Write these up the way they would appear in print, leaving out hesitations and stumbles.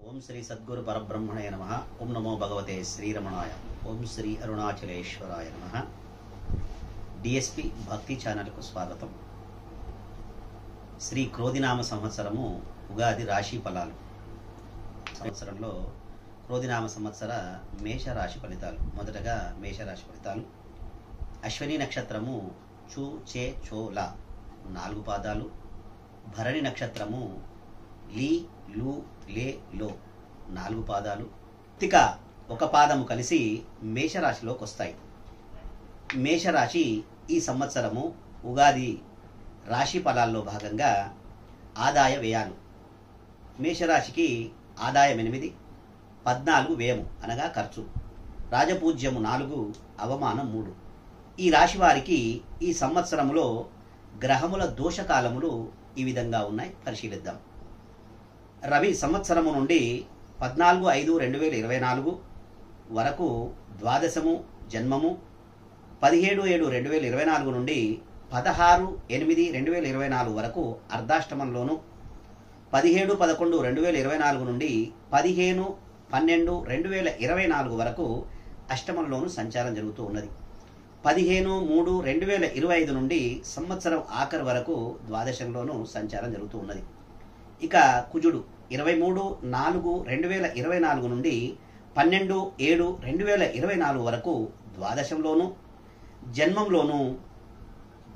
ఓం శ్రీ సద్గురు పరబ్రహ్మణే నమః. ఓం నమో భగవతే శ్రీరమణాయ. ఓం శ్రీ అరుణాచలేశ్వరాయ నమః. డిఎస్పి భక్తి ఛానల్కు స్వాగతం. శ్రీ క్రోధినామ సంవత్సరము ఉగాది రాశి ఫలాలు. సంవత్సరంలో క్రోధినామ సంవత్సర మేషరాశి ఫలితాలు. మొదటగా మేషరాశి ఫలితాలు. అశ్విని నక్షత్రము చూ చే చో లా 4 పాదాలు. భరణి నక్షత్రము లీ లు లే లో 4 పాదాలు. కృత్తిక 1 పాదము కలిసి మేషరాశిలోకి వస్తాయి. మేషరాశి ఈ సంవత్సరము ఉగాది రాశి ఫలాల్లో భాగంగా ఆదాయ వ్యయాలు. మేషరాశికి ఆదాయం 8, 14 వ్యయము అనగా ఖర్చు, రాజపూజ్యము 4, అవమానం 3. ఈ రాశి వారికి ఈ సంవత్సరములో గ్రహముల దోషకాలములు ఈ విధంగా ఉన్నాయి, పరిశీలిద్దాం. రవి సంవత్సరము నుండి 14/5/2024 వరకు ద్వాదశము జన్మము, 17/7/2024 నుండి 16/8/2024 వరకు అర్ధాష్టమంలోను, 17/11/2024 నుండి 15/12/2024 వరకు అష్టమంలోను సంచారం జరుగుతూ ఉన్నది. 15/3/2025 నుండి సంవత్సరం ఆఖరి వరకు ద్వాదశంలోనూ సంచారం జరుగుతూ ఉన్నది. ఇక కుజుడు 23/4/2024 నుండి 12/7/2024 వరకు ద్వాదశంలోను, జన్మంలోను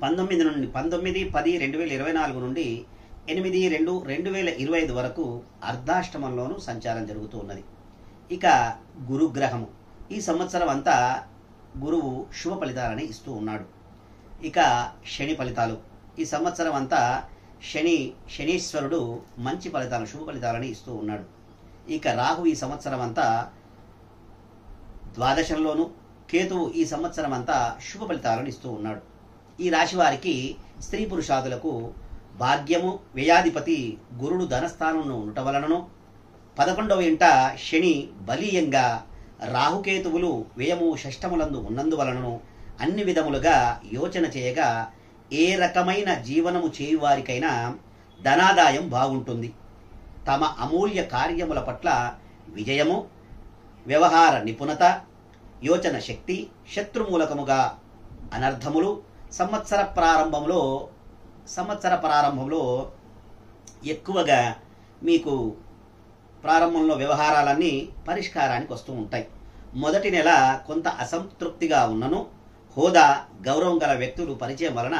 19/10/2024 నుండి 8/2/2025 వరకు అర్ధాష్టమంలోను సంచారం జరుగుతూ ఉన్నది. ఇక గురుగ్రహము ఈ సంవత్సరం అంతా గురువు శుభ ఫలితాలని ఇస్తూ ఉన్నాడు. ఇక శని ఫలితాలు. ఈ సంవత్సరం అంతా శనీశ్వరుడు మంచి ఫలితాలు, శుభ ఫలితాలని ఇస్తూ ఉన్నాడు. ఇక రాహు ఈ సంవత్సరం అంతా ద్వాదశంలోను, కేతువు ఈ సంవత్సరం అంతా శుభ ఫలితాలను ఇస్తూ ఉన్నాడు. ఈ రాశి వారికి స్త్రీ పురుషాదులకు భాగ్యము, వ్యయాధిపతి గురుడు ధనస్థానంలో ఉండటం వలనను, 11వ ఇంట శని బలీయంగా రాహుకేతువులు వ్యయము షష్టములందు ఉన్నందువలనను అన్ని విధములుగా యోచన చేయగా ఏ రకమైన జీవనము చేయువారికైనా ధనాదాయం బాగుంటుంది. తమ అమూల్య కార్యముల పట్ల విజయము, వ్యవహార నిపుణత, యోచన శక్తి, శత్రుమూలకముగా అనర్థములు సంవత్సర ప్రారంభంలో ఎక్కువగా మీకు ప్రారంభంలో వ్యవహారాలన్నీ పరిష్కారానికి వస్తూ ఉంటాయి. మొదటి నెల కొంత అసంతృప్తిగా ఉన్నను హోదా, గౌరవం గల వ్యక్తులు పరిచయం వలన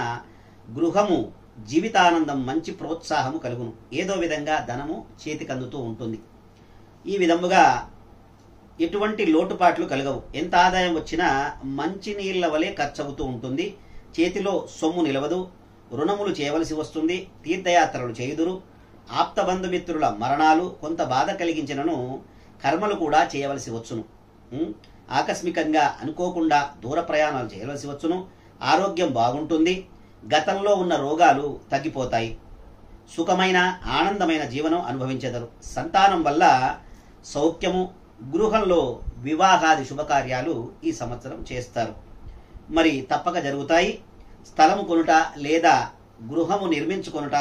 గృహము, జీవితానందం, మంచి ప్రోత్సాహము కలుగును. ఏదో విధంగా ధనము చేతికందుతూ ఉంటుంది. ఈ విధముగా ఎటువంటి లోటుపాట్లు కలగవు. ఎంత ఆదాయం వచ్చినా మంచి నీళ్ల వలె ఖర్చవుతూ ఉంటుంది. చేతిలో సొమ్ము నిలవదు. రుణములు చేయవలసి వస్తుంది. తీర్థయాత్రలు చేయుదురు. ఆప్త బంధుమిత్రుల మరణాలు కొంత బాధ కలిగించినను కర్మలు కూడా చేయవలసి వచ్చును. ఆకస్మికంగా అనుకోకుండా దూర ప్రయాణాలు చేయవలసి వచ్చును. ఆరోగ్యం బాగుంటుంది. గతంలో ఉన్న రోగాలు తగ్గిపోతాయి. సుఖమైన ఆనందమైన జీవనం అనుభవించెదరు. సంతానం వల్ల సౌఖ్యము, గృహంలో వివాహాది శుభకార్యాలు ఈ సంవత్సరం చేస్తారు. మరి తప్పక జరుగుతాయి. స్థలము కొనుట లేదా గృహము నిర్మించుకొనుట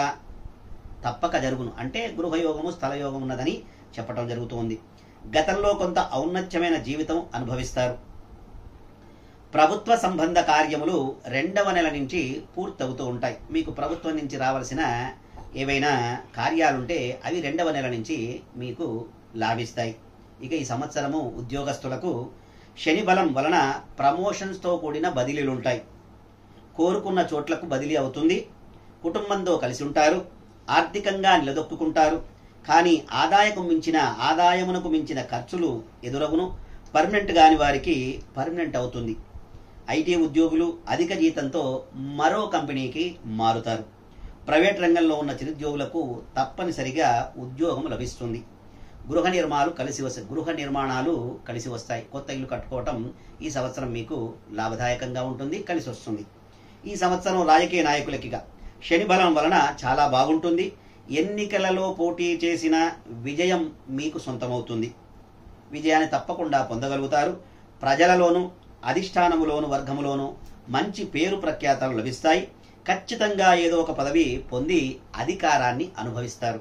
తప్పక జరుగును. అంటే గృహయోగము, స్థలయోగం ఉన్నదని చెప్పటం జరుగుతుంది. గతంలో కొంత ఔన్నత్యమైన జీవితం అనుభవిస్తారు. ప్రభుత్వ సంబంధ కార్యములు 2వ నెల నుంచి పూర్తవుతూ ఉంటాయి. మీకు ప్రభుత్వం నుంచి రావాల్సిన ఏవైనా కార్యాలుంటే అవి 2వ నెల నుంచి మీకు లాభిస్తాయి. ఇక ఈ సంవత్సరము ఉద్యోగస్తులకు శని బలం వలన ప్రమోషన్స్తో కూడిన బదిలీలుంటాయి. కోరుకున్న చోట్లకు బదిలీ అవుతుంది. కుటుంబంతో కలిసి ఉంటారు. ఆర్థికంగా నిలదొక్కుంటారు. కానీ ఆదాయమునకు మించిన ఖర్చులు ఎదురవును. పర్మనెంట్ కాని వారికి పర్మనెంట్ అవుతుంది. ఐటీ ఉద్యోగులు అధిక జీతంతో మరో కంపెనీకి మారుతారు. ప్రైవేట్ రంగంలో ఉన్న చిరుద్యోగులకు తప్పనిసరిగా ఉద్యోగం లభిస్తుంది. గృహ నిర్మాణాలు కలిసి వస్తాయి. కొత్త ఇల్లు కట్టుకోవటం ఈ సంవత్సరం మీకు లాభదాయకంగా ఉంటుంది, కలిసి వస్తుంది. ఈ సంవత్సరం రాజకీయ నాయకులకి శని బలం వలన చాలా బాగుంటుంది. ఎన్నికలలో పోటీ చేసిన విజయం మీకు సొంతమవుతుంది. విజయాన్ని తప్పకుండా పొందగలుగుతారు. ప్రజలలోను, అధిష్టానములోను, వర్గములోను మంచి పేరు ప్రఖ్యాతలు లభిస్తాయి. ఖచ్చితంగా ఏదో ఒక పదవి పొంది అధికారాన్ని అనుభవిస్తారు.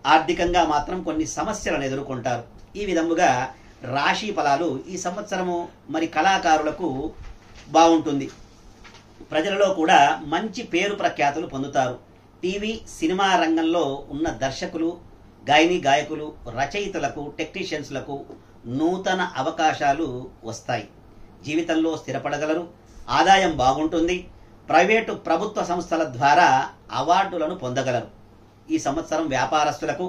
ఆర్థికంగా మాత్రం కొన్ని సమస్యలను ఎదుర్కొంటారు. ఈ విధముగా రాశి ఫలాలు ఈ సంవత్సరము మరి కళాకారులకు బాగుంటుంది. ప్రజలలో కూడా మంచి పేరు ప్రఖ్యాతులు పొందుతారు. టీవీ సినిమా రంగంలో ఉన్న దర్శకులు, గాయకులు, రచయితలకు, టెక్నీషియన్స్లకు నూతన అవకాశాలు వస్తాయి. జీవితంలో స్థిరపడగలరు. ఆదాయం బాగుంటుంది. ప్రైవేటు ప్రభుత్వ సంస్థల ద్వారా అవార్డులను పొందగలరు. ఈ సంవత్సరం వ్యాపారస్తులకు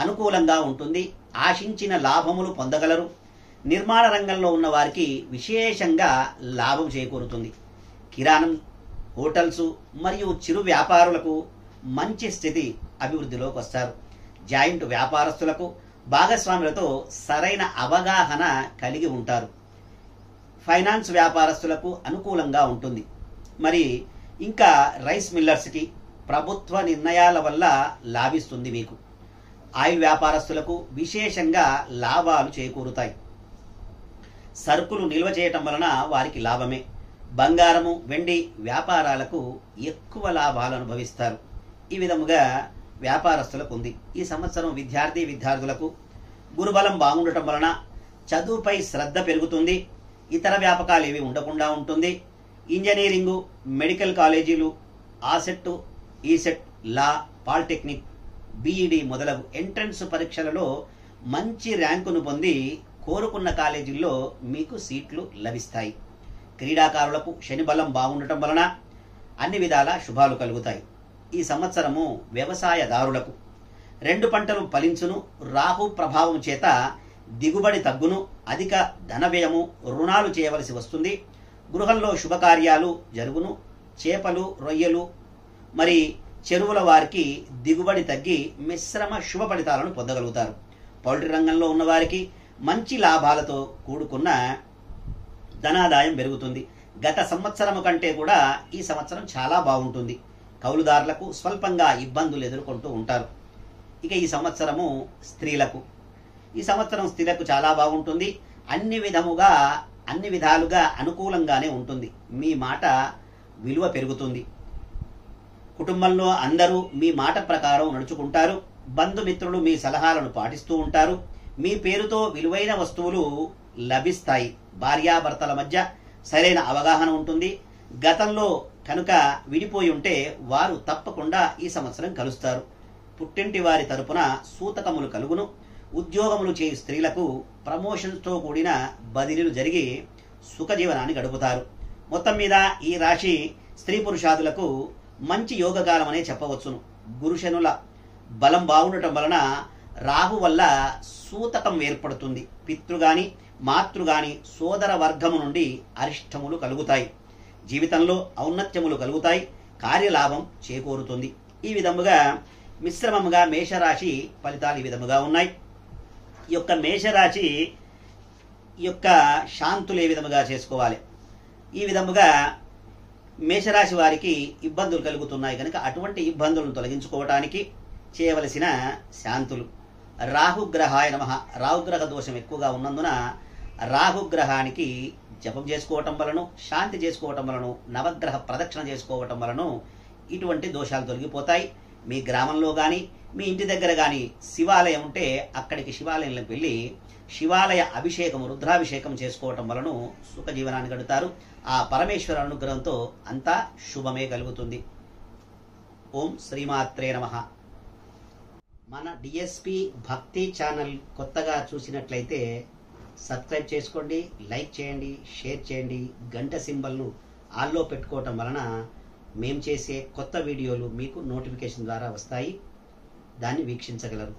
అనుకూలంగా ఉంటుంది. ఆశించిన లాభములు పొందగలరు. నిర్మాణ రంగంలో ఉన్న వారికి విశేషంగా లాభం చేకూరుతుంది. కిరాణం, హోటల్స్ మరియు చిరు వ్యాపారులకు మంచి స్థితి అభివృద్ధిలోకి వస్తారు. జాయింట్ వ్యాపారస్తులకు భాగస్వాములతో సరైన అవగాహన కలిగి ఉంటారు. ఫైనాన్స్ వ్యాపారస్తులకు అనుకూలంగా ఉంటుంది. మరి ఇంకా రైస్ మిల్లర్స్కి ప్రభుత్వ నిర్ణయాల వల్ల లాభిస్తుంది. మీకు ఆయిల్ వ్యాపారస్తులకు విశేషంగా లాభాలు చేకూరుతాయి. సరుకులు నిల్వ చేయటం వలన వారికి లాభమే. బంగారము, వెండి వ్యాపారాలకు ఎక్కువ లాభాలు అనుభవిస్తారు. ఈ విధముగా వ్యాపారస్తులకు ఉంది. ఈ సంవత్సరం విద్యార్థులకు గురుబలం బాగుండటం వలన చదువుపై శ్రద్ధ పెరుగుతుంది. ఇతర వ్యాపకాలు ఏవి ఉండకుండా ఉంటుంది. ఇంజనీరింగు, మెడికల్ కాలేజీలు, ఆసెట్, ఈసెట్, లా, పాలిటెక్నిక్, బీఈడి మొదలగు ఎంట్రన్స్ పరీక్షలలో మంచి ర్యాంకును పొంది కోరుకున్న కాలేజీల్లో మీకు సీట్లు లభిస్తాయి. క్రీడాకారులకు శని బలం బాగుండటం వలన అన్ని విధాల శుభాలు కలుగుతాయి. ఈ సంవత్సరము వ్యవసాయదారులకు 2 పంటలు ఫలించును. రాహు ప్రభావం చేత దిగుబడి తగ్గును. అధిక ధన వ్యయము, రుణాలు చేయవలసి వస్తుంది. గృహంలో శుభకార్యాలు జరుగును. చేపలు, రొయ్యలు మరి చెరువుల వారికి దిగుబడి తగ్గి మిశ్రమ శుభ ఫలితాలను పొందగలుగుతారు. పౌల్ట్రీ రంగంలో ఉన్నవారికి మంచి లాభాలతో కూడుకున్న ధనాదాయం పెరుగుతుంది. గత సంవత్సరం కంటే కూడా ఈ సంవత్సరం చాలా బాగుంటుంది. కౌలుదారులకు స్వల్పంగా ఇబ్బందులు ఎదుర్కొంటూ ఉంటారు. ఇక ఈ సంవత్సరము స్త్రీలకు చాలా బాగుంటుంది. అన్ని విధాలుగా అనుకూలంగానే ఉంటుంది. మీ మాట విలువ పెరుగుతుంది. కుటుంబంలో అందరూ మీ మాట ప్రకారం నడుచుకుంటారు. బంధుమిత్రులు మీ సలహాలను పాటిస్తూ ఉంటారు. మీ పేరుతో విలువైన వస్తువులు లభిస్తాయి. భార్యాభర్తల మధ్య సరైన అవగాహన ఉంటుంది. గతంలో కనుక విడిపోయి ఉంటే వారు తప్పకుండా ఈ సంవత్సరం కలుస్తారు. పుట్టింటి వారి తరపున సూతకములు కలుగును. ఉద్యోగములు చేయు స్త్రీలకు ప్రమోషన్స్తో కూడిన బదిలీలు జరిగి సుఖజీవనాన్ని గడుపుతారు. మొత్తం మీద ఈ రాశి స్త్రీ పురుషాదులకు మంచి యోగకాలం అనే చెప్పవచ్చును. గురుశనుల బలం బాగుండటం వలన రాహు వల్ల సూతకం ఏర్పడుతుంది. పితృగాని, మాతృగాని, సోదర వర్గము నుండి అరిష్టములు కలుగుతాయి. జీవితంలో ఔన్నత్యములు కలుగుతాయి. కార్యలాభం చేకూరుతుంది. ఈ విధముగా మిశ్రమముగా మేషరాశి ఫలితాలు ఈ విధముగా ఉన్నాయి. ఈ యొక్క మేషరాశి యొక్క శాంతులు ఏ విధముగా చేసుకోవాలి? ఈ విధముగా మేషరాశి వారికి ఇబ్బందులు కలుగుతున్నాయి కనుక అటువంటి ఇబ్బందులను తొలగించుకోవటానికి చేయవలసిన శాంతులు. రాహుగ్రహాయ నమః. రాహుగ్రహ దోషం ఎక్కువగా ఉన్నందున రాహుగ్రహానికి జపం చేసుకోవటం వలన, శాంతి చేసుకోవటం వలన, నవగ్రహ ప్రదక్షిణ చేసుకోవటం వలన ఇటువంటి దోషాలు తొలగిపోతాయి. మీ గ్రామంలో కానీ మీ ఇంటి దగ్గర కానీ శివాలయం ఉంటే అక్కడికి శివాలయంలోకి వెళ్ళి శివాలయ అభిషేకం, రుద్రాభిషేకం చేసుకోవటం వలన సుఖ జీవనాన్ని గడుపుతారు. ఆ పరమేశ్వర అనుగ్రహంతో అంతా శుభమే కలుగుతుంది. ఓం శ్రీమాత్రే నమః. మన డిఎస్పి భక్తి ఛానల్ కొత్తగా చూసినట్లయితే సబ్స్క్రైబ్ చేసుకోండి, లైక్ చేయండి, షేర్ చేయండి. గంట సింబల్ను ఆల్లో పెట్టుకోవటం వలన మేము చేసే కొత్త వీడియోలు మీకు నోటిఫికేషన్ ద్వారా వస్తాయి. దాన్ని వీక్షించగలరు.